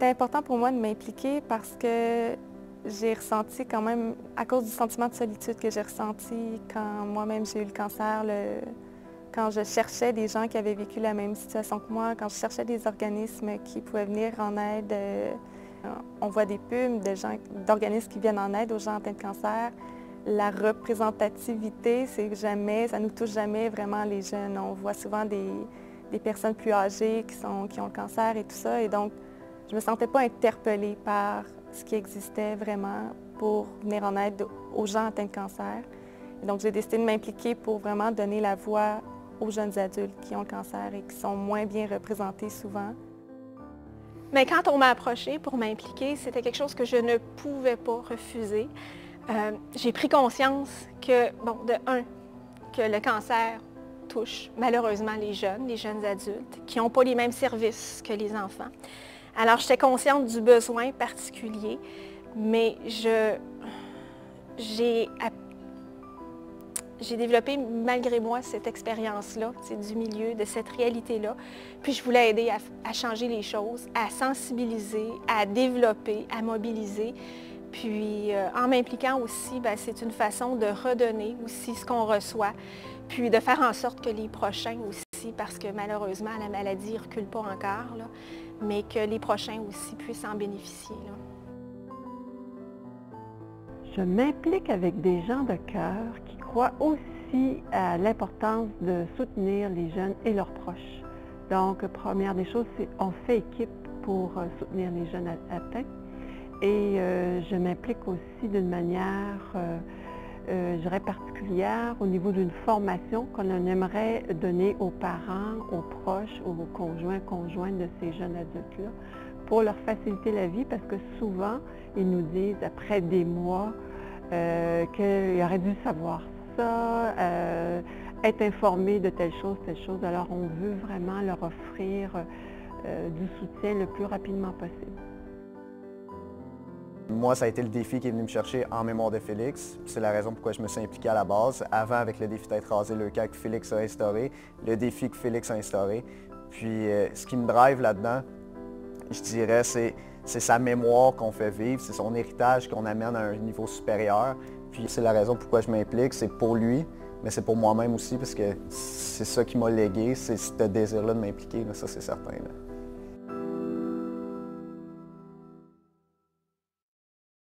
C'était important pour moi de m'impliquer parce que j'ai ressenti quand même, à cause du sentiment de solitude que j'ai ressenti quand moi-même j'ai eu le cancer, quand je cherchais des gens qui avaient vécu la même situation que moi, quand je cherchais des organismes qui pouvaient venir en aide. On voit des pubs d'organismes qui viennent en aide aux gens atteints de cancer. La représentativité, c'est jamais, ça nous touche jamais vraiment les jeunes. On voit souvent des personnes plus âgées qui ont le cancer et tout ça. Et donc, je ne me sentais pas interpellée par ce qui existait vraiment pour venir en aide aux gens atteints de cancer. Et donc, j'ai décidé de m'impliquer pour vraiment donner la voix aux jeunes adultes qui ont le cancer et qui sont moins bien représentés souvent. Mais quand on m'a approchée pour m'impliquer, c'était quelque chose que je ne pouvais pas refuser. J'ai pris conscience que, que le cancer touche malheureusement les jeunes adultes, qui n'ont pas les mêmes services que les enfants. Alors, j'étais consciente du besoin particulier, mais j'ai développé malgré moi cette expérience-là, du milieu, de cette réalité-là. Puis je voulais aider à changer les choses, à sensibiliser, à développer, à mobiliser. Puis en m'impliquant aussi, c'est une façon de redonner aussi ce qu'on reçoit, puis de faire en sorte que les prochains aussi, parce que malheureusement la maladie ne recule pas encore, là, mais que les prochains aussi puissent en bénéficier. Là. Je m'implique avec des gens de cœur qui croient aussi à l'importance de soutenir les jeunes et leurs proches. Donc, première des choses, c'est qu'on fait équipe pour soutenir les jeunes atteints. Et je m'implique aussi d'une manière, je dirais, particulière au niveau d'une formation qu'on aimerait donner aux parents, aux proches, aux conjointes de ces jeunes adultes-là, pour leur faciliter la vie, parce que souvent, ils nous disent, après des mois, qu'ils auraient dû savoir ça, être informés de telle chose. Alors, on veut vraiment leur offrir du soutien le plus rapidement possible. Moi, ça a été le défi qui est venu me chercher en mémoire de Félix. C'est la raison pourquoi je me suis impliqué à la base, avant avec le défi Tête rasée leuca que Félix a instauré, le défi que Félix a instauré. Puis ce qui me drive là-dedans, je dirais, c'est sa mémoire qu'on fait vivre, c'est son héritage qu'on amène à un niveau supérieur. Puis c'est la raison pourquoi je m'implique, c'est pour lui, mais c'est pour moi-même aussi, parce que c'est ça qui m'a légué, c'est ce désir-là de m'impliquer, ça c'est certain. Là.